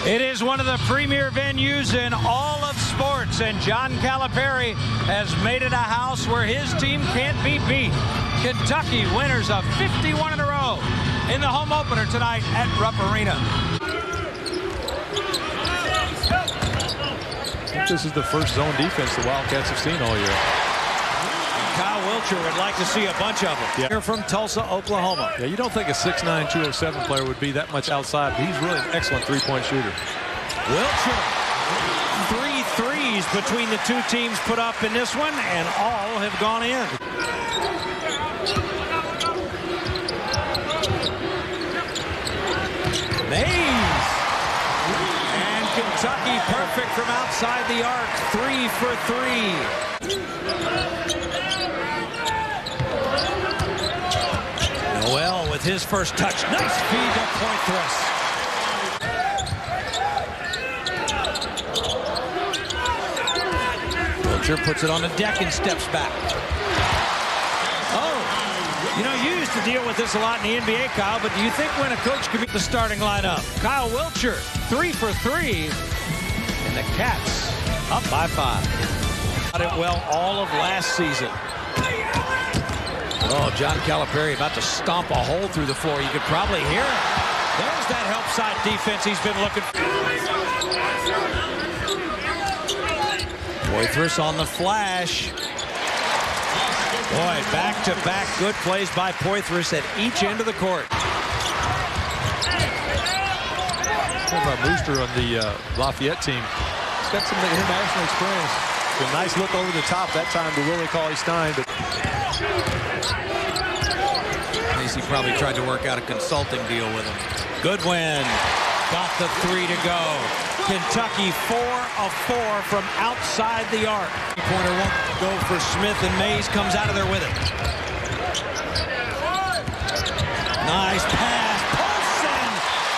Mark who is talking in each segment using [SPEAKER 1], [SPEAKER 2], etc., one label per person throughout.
[SPEAKER 1] It is one of the premier venues in all of sports, and John Calipari has made it a house where his team can't be beat. Kentucky winners of 51 in a row in the home opener tonight at Rupp Arena.
[SPEAKER 2] I think this is the first zone defense the Wildcats have seen all year.
[SPEAKER 1] Kyle Wilcher would like to see a bunch of them.
[SPEAKER 2] Yeah.
[SPEAKER 1] Here from Tulsa, Oklahoma.
[SPEAKER 2] Yeah, you don't think a 6'9", 207 player would be that much outside, but he's really an excellent three-point shooter.
[SPEAKER 1] Wilcher, 3 threes between the two teams put up in this one, and all have gone in. Mays. And Kentucky perfect from outside the arc. 3 for 3. Noel with his first touch. Nice feed to Poitras. Wilcher puts it on the deck and steps back. Oh, you know, you used to deal with this a lot in the NBA, Kyle, but do you think when a coach can beat the starting lineup? Kyle Wilcher, 3 for 3, and the Cats up by 5. Got it well all of last season. Oh, John Calipari about to stomp a hole through the floor. You could probably hear it. There's that help side defense he's been looking for. Poitras on the flash. Boy, back-to-back good plays by Poitras at each end of the court.
[SPEAKER 2] Talking about Booster on the Lafayette team. He's got some international experience. A nice look over the top that time to Willie Cauley-Stein. But
[SPEAKER 1] He probably tried to work out a consulting deal with him. Goodwin got the 3 to go. Kentucky 4 of 4 from outside the arc. Pointer won't go for Smith, and Mays comes out of there with it. Nice pass. Paulson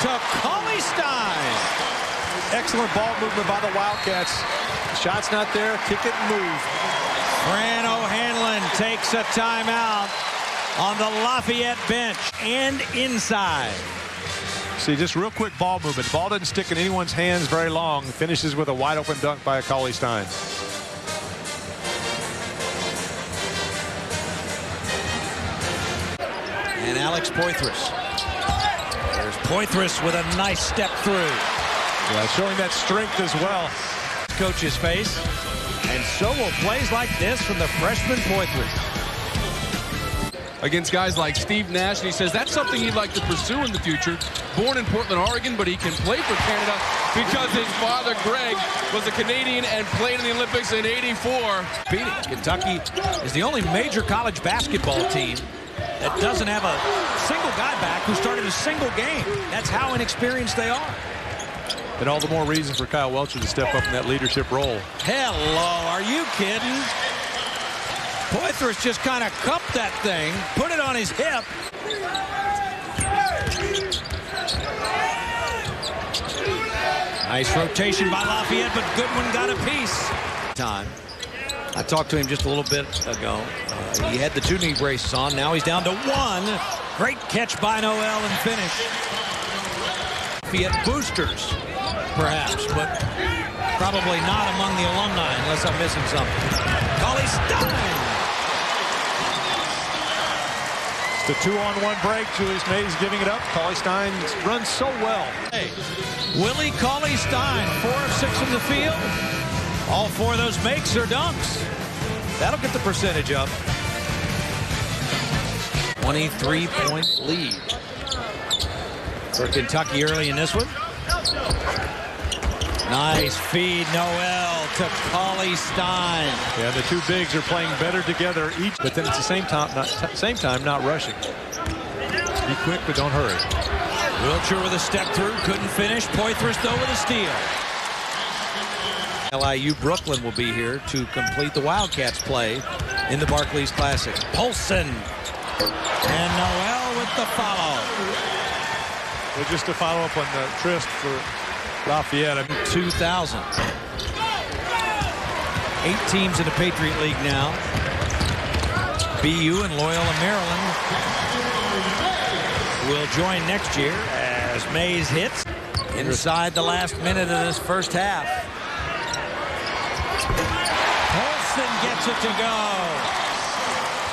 [SPEAKER 1] to Cauley-Stein.
[SPEAKER 2] excellent ball movement by the Wildcats. Shot's not there. Kick it and move.
[SPEAKER 1] Fran O'Hanlon takes a timeout on the Lafayette bench and inside.
[SPEAKER 2] See, just real quick ball movement. The ball doesn't stick in anyone's hands very long. Finishes with a wide open dunk by a Cauley-Stein.
[SPEAKER 1] And Alex Poitras. There's Poitras with a nice step through.
[SPEAKER 2] Yeah, showing that strength as well.
[SPEAKER 1] Coach's face. And so will plays like this from the freshman Poitras.
[SPEAKER 3] Against guys like Steve Nash, and he says that's something he'd like to pursue in the future. Born in Portland, Oregon, but he can play for Canada because his father, Greg, was a Canadian and played in the Olympics in '84.
[SPEAKER 1] Beating Kentucky is the only major college basketball team that doesn't have a single guy back who started a single game. That's how inexperienced they are.
[SPEAKER 2] And all the more reason for Kyle Wilcher to step up in that leadership role.
[SPEAKER 1] Hello, are you kidding? Poitras just kind of cupped that thing, put it on his hip. Nice rotation by Lafayette, but Goodwin got a piece. Time. I talked to him just a little bit ago. He had the 2 knee braces on. Now he's down to 1. Great catch by Noel and finish. Lafayette boosters, perhaps, but probably not among the alumni unless I'm missing something. Cauley-Stein.
[SPEAKER 2] The 2-on-1 break. Julius Mays giving it up. Cauley-Stein runs so well.
[SPEAKER 1] Hey, Willie Cauley-Stein, 4 of 6 from the field. All 4 of those makes or dunks. That'll get the percentage up. 23-point lead for Kentucky early in this one. Nice feed, Noel to Cauley-Stein.
[SPEAKER 2] Yeah, the 2 bigs are playing better together each, but then at the same time not rushing. Be quick, but don't hurry.
[SPEAKER 1] Wilcher with a step through, couldn't finish. Poitras though with a steal. LIU Brooklyn will be here to complete the Wildcats play in the Barclays Classic. Paulson and Noel with the follow.
[SPEAKER 2] Well, just to follow up on the tryst for Lafayette.
[SPEAKER 1] 2000. 8 teams in the Patriot League now. BU and Loyola Maryland will join next year as Mays hits. Inside the last minute of this first half. Polson gets it to go.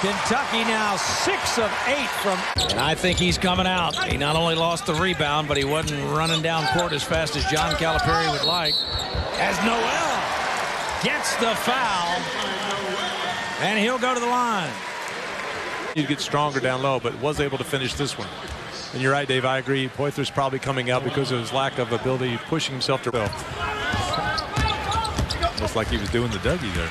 [SPEAKER 1] Kentucky now 6 of 8 from. And I think he's coming out. He not only lost the rebound, but he wasn't running down court as fast as John Calipari would like. As Noel gets the foul, and he'll go to the line.
[SPEAKER 2] He gets stronger down low, but was able to finish this one. And you're right, Dave. I agree. Poythress probably coming out because of his lack of ability pushing himself to. Looks like he was doing the Dougie there.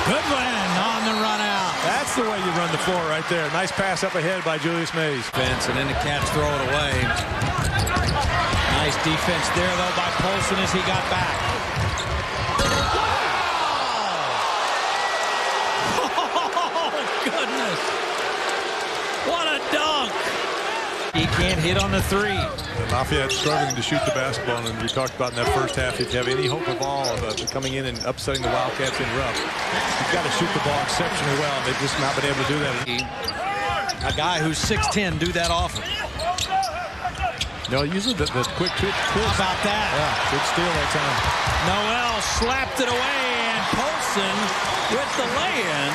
[SPEAKER 1] Goodwin on the run out.
[SPEAKER 2] That's the way you run the floor right there. Nice pass up ahead by Julius Mays.
[SPEAKER 1] Defense, and then the Cats throw it away. Nice defense there, though, by Polson as he got back. Oh, goodness. What a dunk. He can't hit on the three.
[SPEAKER 2] Lafayette struggling to shoot the basketball, and we talked about in that first half, if you have any hope of all of coming in and upsetting the Wildcats in rough, you've got to shoot the ball exceptionally well, and they've just not been able to do that.
[SPEAKER 1] A guy who's 6'10" do that often.
[SPEAKER 2] No, usually the quick twitch.
[SPEAKER 1] How about that?
[SPEAKER 2] Yeah, good steal that time.
[SPEAKER 1] Noel slapped it away, and Polson with the lay-in,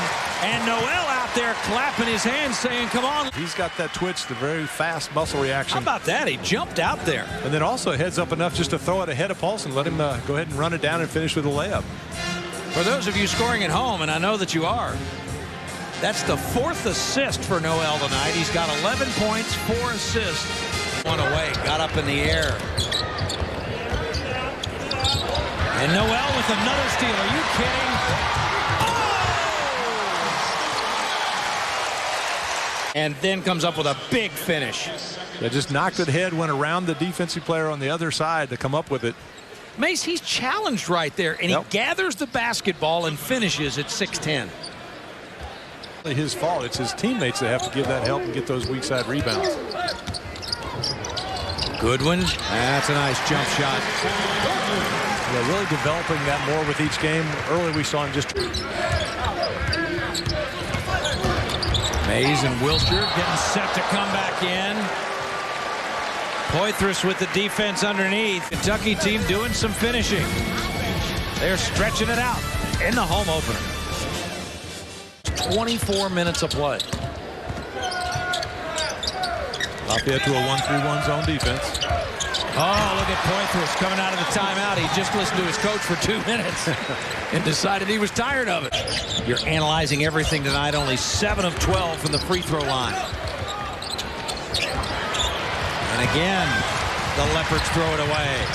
[SPEAKER 1] and Noel out there clapping his hands saying, come on.
[SPEAKER 2] He's got that twitch, the very fast muscle reaction.
[SPEAKER 1] How about that? He jumped out there.
[SPEAKER 2] And then also heads up enough just to throw it ahead of Polson. Let him go ahead and run it down and finish with a layup.
[SPEAKER 1] For those of you scoring at home, and I know that you are, that's the 4th assist for Noel tonight. He's got 11 points, 4 assists. One away, got up in the air. And Noel with another steal. Are you kidding? And then comes up with a big finish.
[SPEAKER 2] They just knocked it ahead, went around the defensive player on the other side to come up with it.
[SPEAKER 1] Mace, he's challenged right there, and he gathers the basketball and finishes at 6'10".
[SPEAKER 2] His fault. It's his teammates that have to give that help and get those weak side rebounds.
[SPEAKER 1] Goodwin. That's a nice jump shot.
[SPEAKER 2] They're really developing that more with each game. Early we saw him just.
[SPEAKER 1] Mays and Wilshire getting set to come back in. Poythress with the defense underneath. Kentucky team doing some finishing. They're stretching it out in the home opener. 24 minutes of play.
[SPEAKER 2] Lafayette to a 1-3-1 zone defense.
[SPEAKER 1] Oh, look at Poythress coming out of the timeout. He just listened to his coach for 2 minutes and decided he was tired of it. You're analyzing everything tonight. Only 7 of 12 from the free throw line. And again, the Leopards throw it away.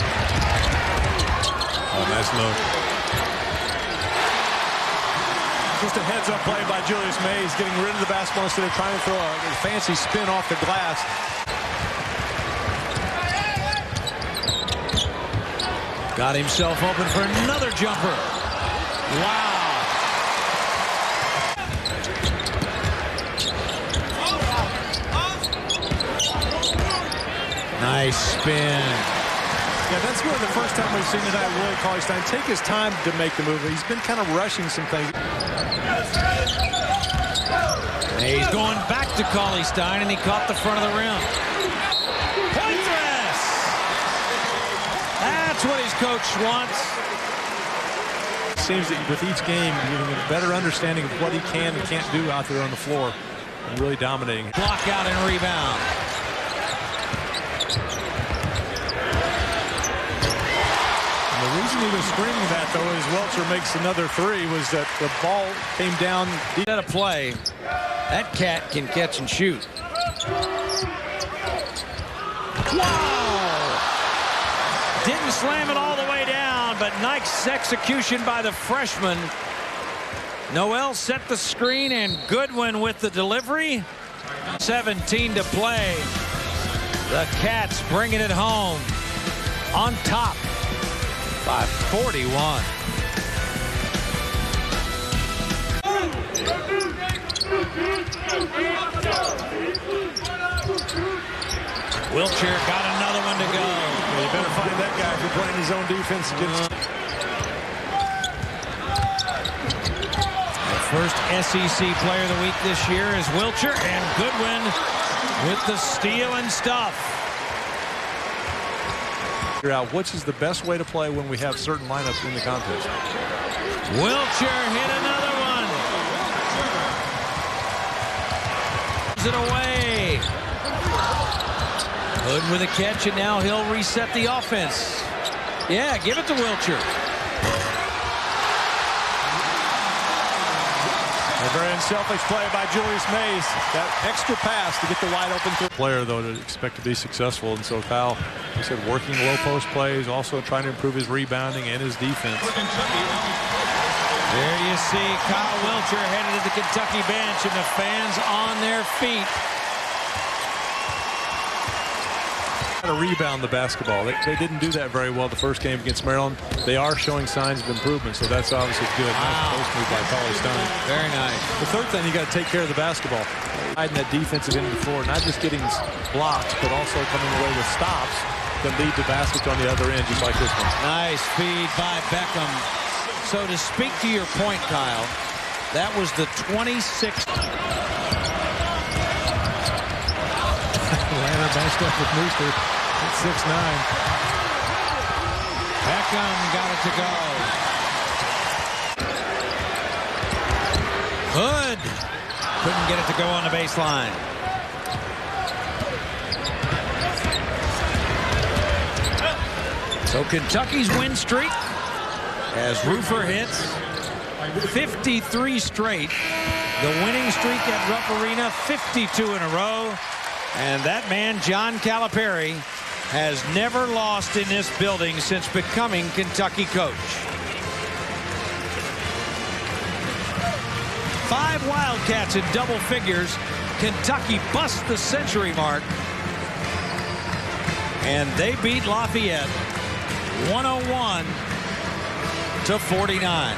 [SPEAKER 2] Oh, nice look. Just a heads-up play by Julius Mays, getting rid of the basketball instead of trying to throw a fancy spin off the glass.
[SPEAKER 1] Got himself open for another jumper. Wow. Nice spin.
[SPEAKER 2] Yeah, that's really the first time we've seen tonight really Cauley-Stein take his time to make the move. He's been kind of rushing some things.
[SPEAKER 1] He's going back to Cauley-Stein, and he caught the front of the rim. Poythress! That's what his coach wants.
[SPEAKER 2] It seems that with each game, you're getting a better understanding of what he can and can't do out there on the floor, and really dominating.
[SPEAKER 1] Block out and rebound.
[SPEAKER 2] The reason he was screaming that, though, as Welcher makes another three, was that the ball came down deep.
[SPEAKER 1] At a play, that cat can catch and shoot. Wow! Didn't slam it all the way down, but nice execution by the freshman. Noel set the screen, and Goodwin with the delivery. 17 to play. The Cats bringing it home on top by 41. Wilshire got another one to go.
[SPEAKER 2] Well, you better find that guy if you're playing his own defense.
[SPEAKER 1] The first SEC player of the week this year is Wilshire, and Goodwin with the steal and stuff.
[SPEAKER 2] Figure out which is the best way to play when we have certain lineups in the contest.
[SPEAKER 1] Wilcher hit another one. Gives it away. Hood with a catch, and now he'll reset the offense. Yeah, give it to Wilcher.
[SPEAKER 2] A very unselfish play by Julius Mays. That extra pass to get the wide open player, though, to expect to be successful. And so Kyle, he said, working low post plays, also trying to improve his rebounding and his defense.
[SPEAKER 1] There you see Kyle Wilcher headed to the Kentucky bench, and the fans on their feet.
[SPEAKER 2] To rebound the basketball. They didn't do that very well the first game against Maryland. They are showing signs of improvement, so that's obviously good.
[SPEAKER 1] Wow.
[SPEAKER 2] Nice post move by Cauley-Stein.
[SPEAKER 1] Very nice.
[SPEAKER 2] The third thing, you got to take care of the basketball. Hiding that defensive end of the floor, not just getting blocks, but also coming away with stops that lead to baskets on the other end, just like this one.
[SPEAKER 1] Nice feed by Beckham. So to speak to your point, Kyle, that was the 26th.
[SPEAKER 2] Lanner matched up with Mooster at 6'9".
[SPEAKER 1] Beckham got it to go. Hood couldn't get it to go on the baseline. So Kentucky's win streak, as Roofer hits 53 straight. The winning streak at Rupp Arena, 52 in a row. And that man, John Calipari, has never lost in this building since becoming Kentucky coach. 5 Wildcats in double figures. Kentucky busts the century mark. And they beat Lafayette 101-49.